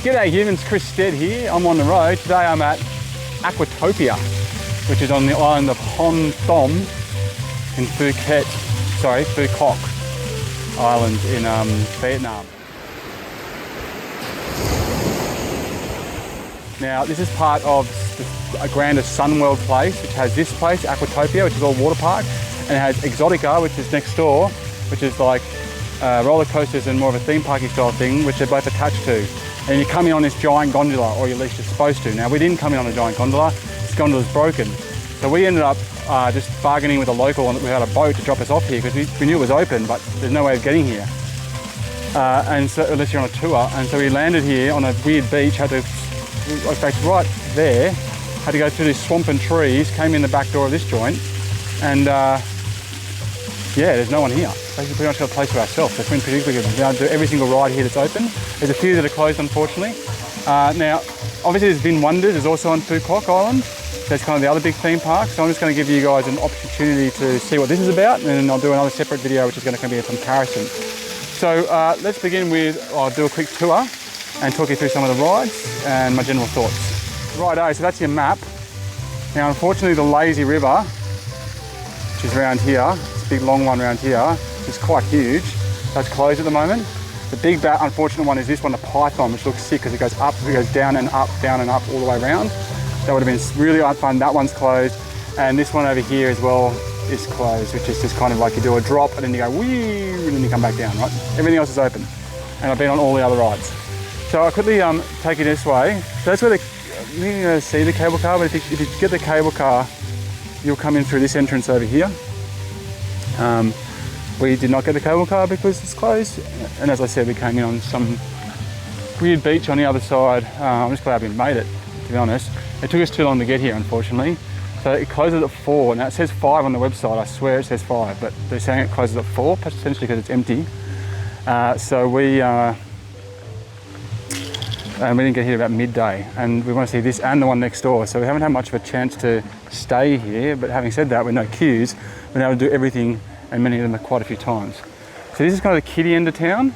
G'day humans, Chris Stead here. I'm on the road. Today I'm at Aquatopia, which is on the island of Hòn Thơm in Phu Quoc Island in Vietnam. Now this is part of a grander Sunworld place, which has this place, Aquatopia, which is all water park, and it has Exotica, which is next door, which is like roller coasters and more of a theme parky style thing, which they're both attached to. And you come in on this giant gondola, or at least you're supposed to. Now we didn't come in on a giant gondola, this gondola's broken. So we ended up just bargaining with a local we had a boat to drop us off here because we knew it was open, but there's no way of getting here. And so, unless you're on a tour. And so we landed here on a weird beach, had to, in fact right there, had to go through this swamp and trees, came in the back door of this joint, and yeah, there's no one here. Basically pretty much got a place to ourselves. So it's been pretty good. We've been able to do every single ride here that's open. There's a few that are closed, unfortunately. Now, obviously there's Vin Wonders, there's also on Phu Quoc Island. That's kind of the other big theme park. So I'm just going to give you guys an opportunity to see what this is about, and then I'll do another separate video which is going to be a comparison. So let's begin with, I'll do a quick tour and talk you through some of the rides and my general thoughts. Righto, so that's your map. Now unfortunately the lazy river, which is around here, this big long one around here, is quite huge. That's closed at the moment. The big unfortunate one is this one, the Python, which looks sick because it goes up, it goes down and up all the way around. That would have been really fun. That one's closed. And this one over here as well is closed, which is just kind of like you do a drop and then you go wee, and then you come back down, right? Everything else is open. And I've been on all the other rides. So I'll quickly take you this way. So that's where you see the cable car, but if you get the cable car, you'll come in through this entrance over here. We did not get the cable car because it's closed, and as I said, we came in on some weird beach on the other side. I'm just glad we made it, to be honest. It took us too long to get here, unfortunately. So it closes at 4. Now it says 5 on the website, I swear it says 5, but they're saying it closes at 4, potentially because it's empty. So we didn't get here about midday, and we want to see this and the one next door. So we haven't had much of a chance to stay here, but having said that, with no queues, we've been able to do everything and many of them quite a few times. So this is kind of the kiddie end of town.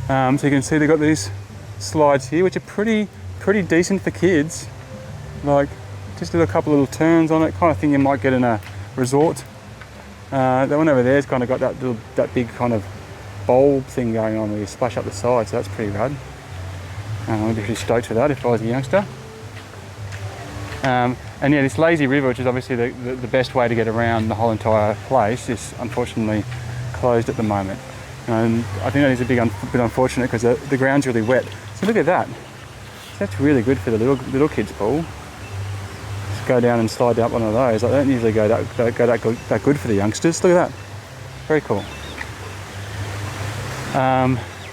So you can see they've got these slides here, which are pretty decent for kids. Like, just did a couple of little turns on it, kind of thing you might get in a resort. That one over there's kind of got that big kind of bulb thing going on where you splash up the side, so that's pretty rad. I'd be pretty stoked for that if I was a youngster. And yeah, this lazy river, which is obviously the best way to get around the whole entire place, is unfortunately closed at the moment. And I think that is a bit unfortunate because the ground's really wet. So look at that. That's really good for the little kids pool. Just go down and slide down one of those. Like, they don't usually go that good for the youngsters. Look at that. Very cool.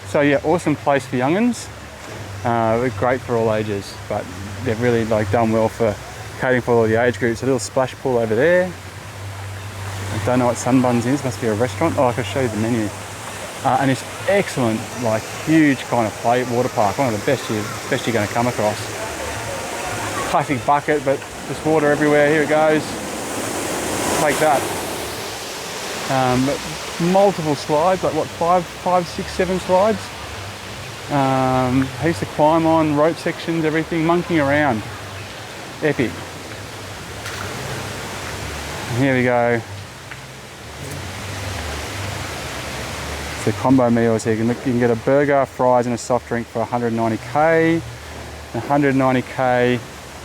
So yeah, awesome place for young'uns. Great for all ages, but they've really done well for catering for all the age groups. A little splash pool over there. I don't know what Sunbuns is, must be a restaurant. Oh, I can show you the menu. And it's excellent, huge kind of water park, one of the best you're going to come across. Classic bucket, but there's water everywhere. Here it goes. Take that. Multiple slides, like what, 5, 6, 7 slides. Heaps to climb on, rope sections, everything, monkeying around. Epic. Here we go. So combo meals here. You can get a burger, fries and a soft drink for 190k. 190k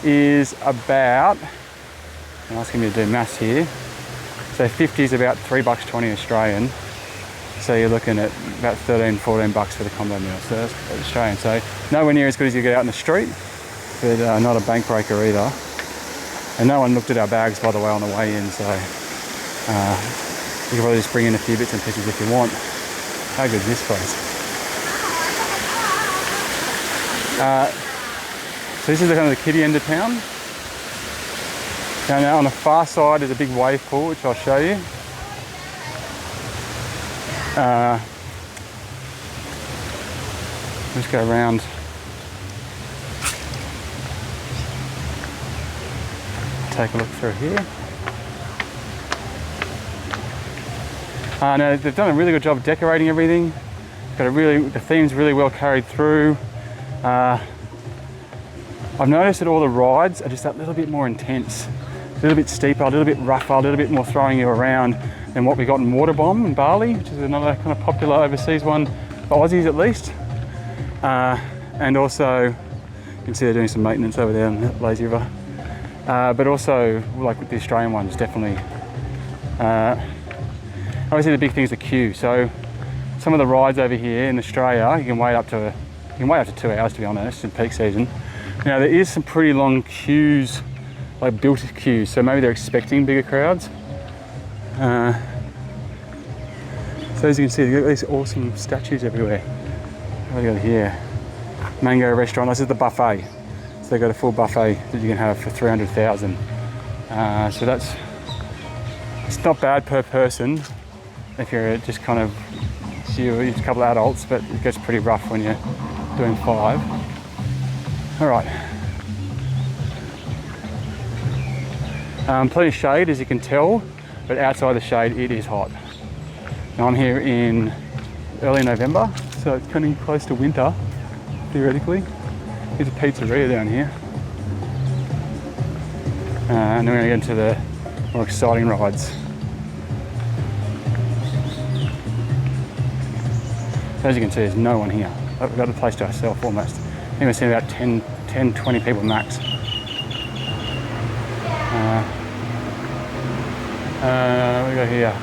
is about, I'm asking me to do maths here. So 50 is about $3.20 Australian. So you're looking at about 13, 14 bucks for the combo meal. So that's Australian. So nowhere near as good as you get out in the street, but not a bank breaker either. And no one looked at our bags, by the way, on the way in. So you can probably just bring in a few bits and pieces if you want. How good is this place? So this is kind of the kiddie end of town. Now on the far side is a big wave pool, which I'll show you. Let's go around. Take a look through here. Now they've done a really good job of decorating everything. The theme's really well carried through. I've noticed that all the rides are just that little bit more intense, a little bit steeper, a little bit rougher, a little bit more throwing you around than what we got in Waterbomb in Bali, which is another kind of popular overseas one for Aussies at least. And also, you can see they're doing some maintenance over there on the Lazy River. But also, like with the Australian ones, definitely. Obviously the big thing is the queue. So some of the rides over here in Australia, you can wait up to 2 hours, to be honest, in peak season. Now there is some pretty long queues, like built queues, so maybe they're expecting bigger crowds. So as you can see, they've got these awesome statues everywhere. What do we got here? Mango restaurant. This is the buffet. So they've got a full buffet that you can have for 300,000. So it's not bad per person if you're just kind of a couple of adults, but it gets pretty rough when you're doing 5. All right. Plenty of shade, as you can tell, but outside the shade it is hot. Now I'm here in early November, so it's coming close to winter, theoretically. Here's a pizzeria down here. And then we're going to get into the more exciting rides. So as you can see, there's no one here. We've got the place to ourselves almost. I think we're seeing about 10, 20 people max. What do we got here?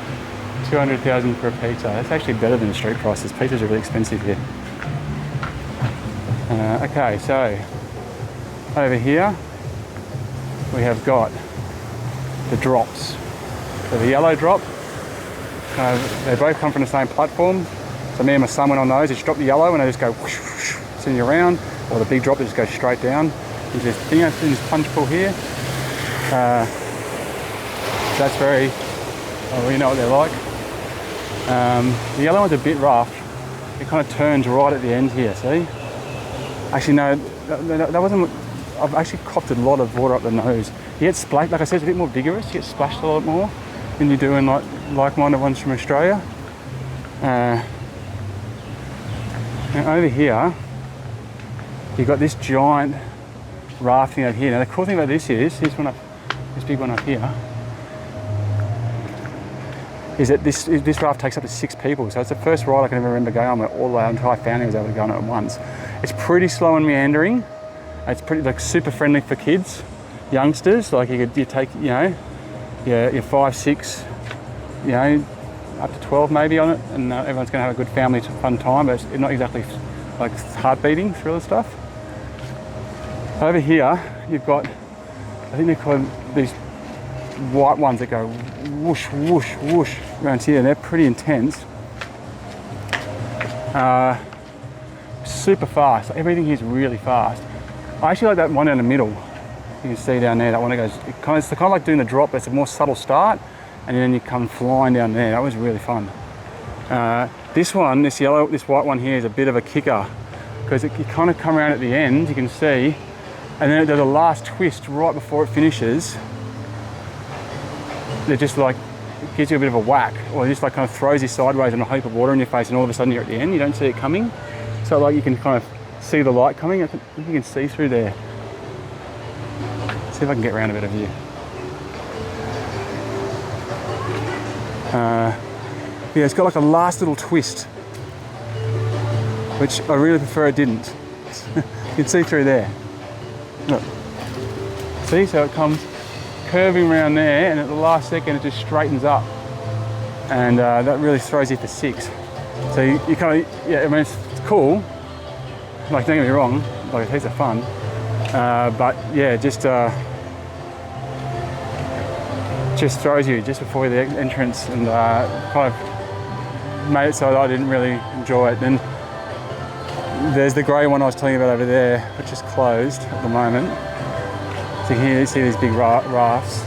200,000 for a pizza. That's actually better than the street prices. Pizzas are really expensive here. Okay, so over here we have got the drops. So the yellow drop, they both come from the same platform. So me and my son went on those. They just drop the yellow and they just go whoosh, whoosh, send you around. Or the big drop, they just go straight down. You just thing, this punch pull here. That's very, we know what they're like. The yellow one's a bit rough. It kind of turns right at the end here, see? Actually no, that wasn't, I've actually copped a lot of water up the nose. You get splashed, like I said, it's a bit more vigorous. You get splashed a lot more than you do in like-minded ones from Australia. Now over here, you've got this giant raft thing over here. Now the cool thing about this is, this big one up here, is that this raft takes up to 6 people. So it's the first ride I can ever remember going on where all our entire family was able to go on it at once. It's pretty slow and meandering. It's pretty super friendly for kids, youngsters. Like you take, your 5, 6, up to 12 maybe on it, and everyone's going to have a good family fun time. But it's not exactly like heart beating thriller stuff. Over here you've got, I think they're called these white ones that go whoosh, whoosh, whoosh around here. They're pretty intense. Super fast. Everything here is really fast. I actually like that one in the middle. You can see down there, that one that goes, it's kind of like doing the drop, but it's a more subtle start, and then you come flying down there. That was really fun. This one, this white one here is a bit of a kicker, because you kind of come around at the end, you can see, and then there's a last twist right before it finishes. It just like gives you a bit of a whack, or it just like kind of throws you sideways and a heap of water in your face, and all of a sudden you're at the end. You don't see it coming, so like you can kind of see the light coming. I think you can see through there. Let's see if I can get around a better view. Yeah, it's got like a last little twist, which I really prefer it didn't. You can see through there. Look. See, so it comes curving around there, and at the last second it just straightens up, and that really throws you for 6. So you kind of, yeah, I mean it's cool. Like, don't get me wrong, like it's heaps of fun, but yeah, just throws you just before the entrance, and kind of made it so that I didn't really enjoy it. Then there's the grey one I was telling you about over there, which is closed at the moment. So here you see these big rafts.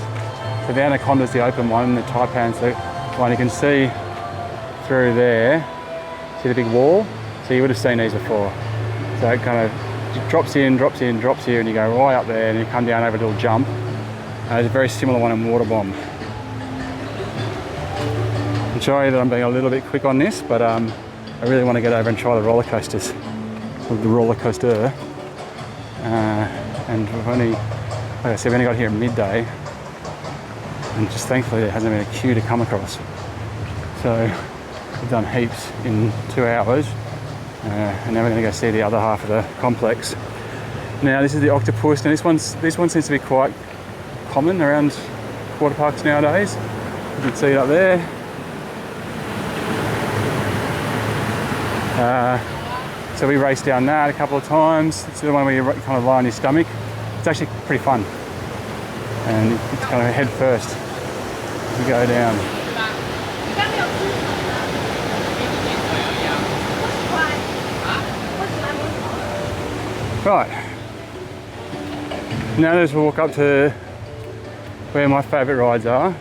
So the Anaconda's the open one, the Taipan's the one you can see through there. See the big wall? So you would have seen these before. So it kind of drops in, drops in, drops here, and you go right up there, and you come down over a little jump. There's a very similar one in Waterbomb. I'm sorry that I'm being a little bit quick on this, but I really want to get over and try the roller coasters, or the roller coaster. and we've only, like I said, we only got here at midday, and just thankfully there hasn't been a queue to come across. So we've done heaps in 2 hours, and now we're going to go see the other half of the complex. Now this is the octopus, and this one seems to be quite common around water parks nowadays. You can see it up there. So we raced down that a couple of times. It's the one where you kind of lie on your stomach. It's actually pretty fun, and it's kind of head first. We go down. Right. Now let's walk up to where my favourite rides are.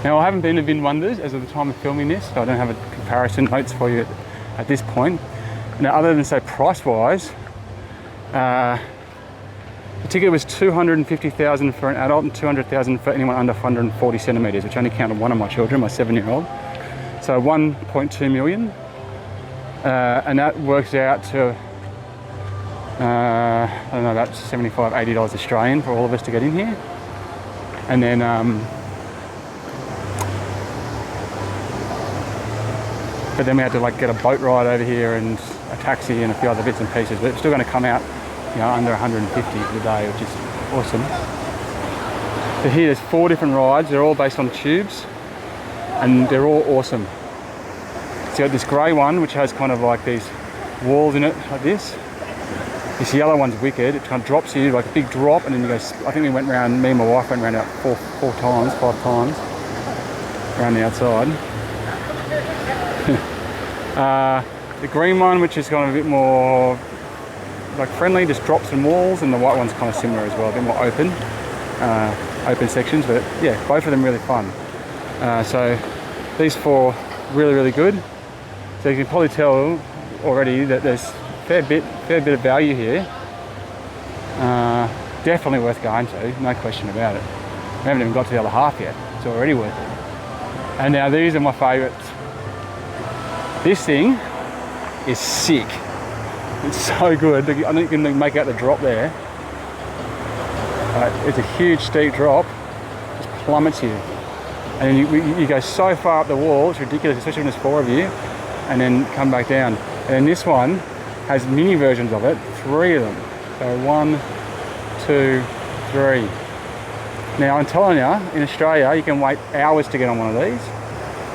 Now I haven't been to Vin Wonders as of the time of filming this, so I don't have a comparison notes for you at this point. Now other than say price-wise, the ticket was $250,000 for an adult and $200,000 for anyone under 140 centimetres, which only counted one of my children, my 7-year-old. So 1.2 million, and that works out to I don't know, about $75, $80 Australian for all of us to get in here. And then but then we had to like get a boat ride over here and a taxi and a few other bits and pieces, but it's still going to come out, you know, under 150 for the day, which is awesome. So here there's 4 different rides. They're all based on tubes, and they're all awesome. So you got this grey one which has kind of like these walls in it like this. This yellow one's wicked. It kind of drops you like a big drop, and then you go. I think we went around. Me and my wife went around about 5 times around the outside. The green one, which is kind of a bit more like friendly, just drops and walls, and the white one's kind of similar as well, a bit more open sections. But yeah, both of them really fun. So these 4 really good. So you can probably tell already that there's fair bit of value here. Definitely worth going to, no question about it. We haven't even got to the other half yet. It's already worth it. And now these are my favourites. This thing is sick. It's so good. I think you can make out the drop there. It's a huge steep drop, just plummets you. And then you go so far up the wall, it's ridiculous, especially when there's 4 of you, and then come back down. And then this one has mini versions of it, 3 of them. So 1, 2, 3. Now I'm telling you, in Australia you can wait hours to get on one of these.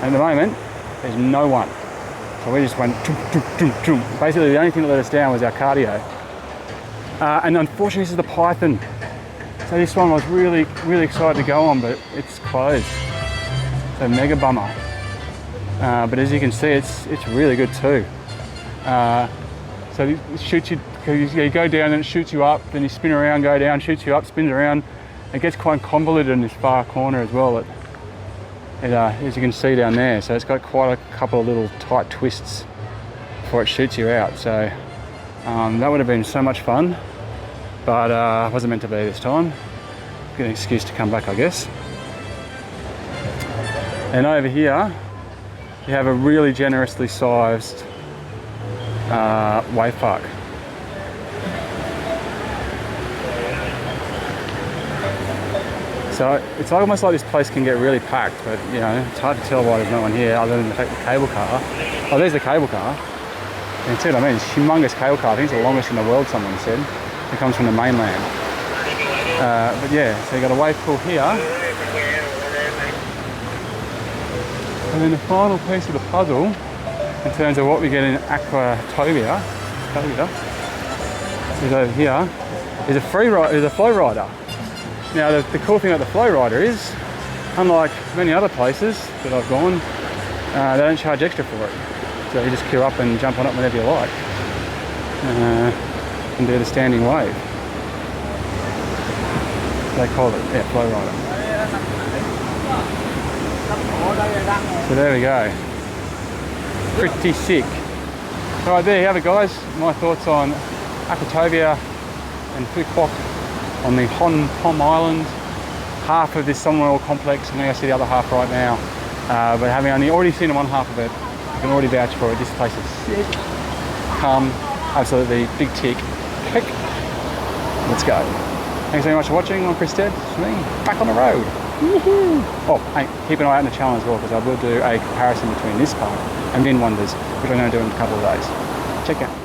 And at the moment, there's no one. So we just went basically the only thing that let us down was our cardio. And unfortunately this is the Python. So this one I was really excited to go on, but it's closed. So mega bummer. But as you can see, it's really good too. So it shoots you, you go down and it shoots you up, then you spin around, go down, shoots you up, spins around. It gets quite convoluted in this far corner as well, as you can see down there. So it's got quite a couple of little tight twists before it shoots you out. So that would have been so much fun, but wasn't meant to be this time. Get an excuse to come back, I guess. And over here, you have a really generously sized wave park. So it's almost like this place can get really packed, but you know, it's hard to tell why there's no one here other than the fact the cable car. Oh, there's the cable car. You can see what I mean, it's a humongous cable car. I think it's the longest in the world, someone said. It comes from the mainland. But yeah, so you got a wave pool here. And then the final piece of the puzzle, in terms of what we get in Aquatopia, is over here, is a FlowRider. Now the cool thing about the FlowRider is, unlike many other places that I've gone, they don't charge extra for it. So you just queue up and jump on it whenever you like, and do the standing wave. They call it, yeah, FlowRider. So there we go. Pretty sick. Alright, there you have it guys. My thoughts on Aquatopia and Phu Quoc on the Hòn Thơm Island, half of this Sunwell complex. I'm going to go see the other half right now. But having only already seen one half of it, I can already vouch for it. This place is sick. Come absolutely big tick. Click. Let's go. Thanks very much for watching. I'm Chris Stead. It's me, back on the road. Woohoo! Oh, hey, keep an eye out in the channel as well, because I will do a comparison between this park and Wind Wonders, which I'm going to do in a couple of days. Check out.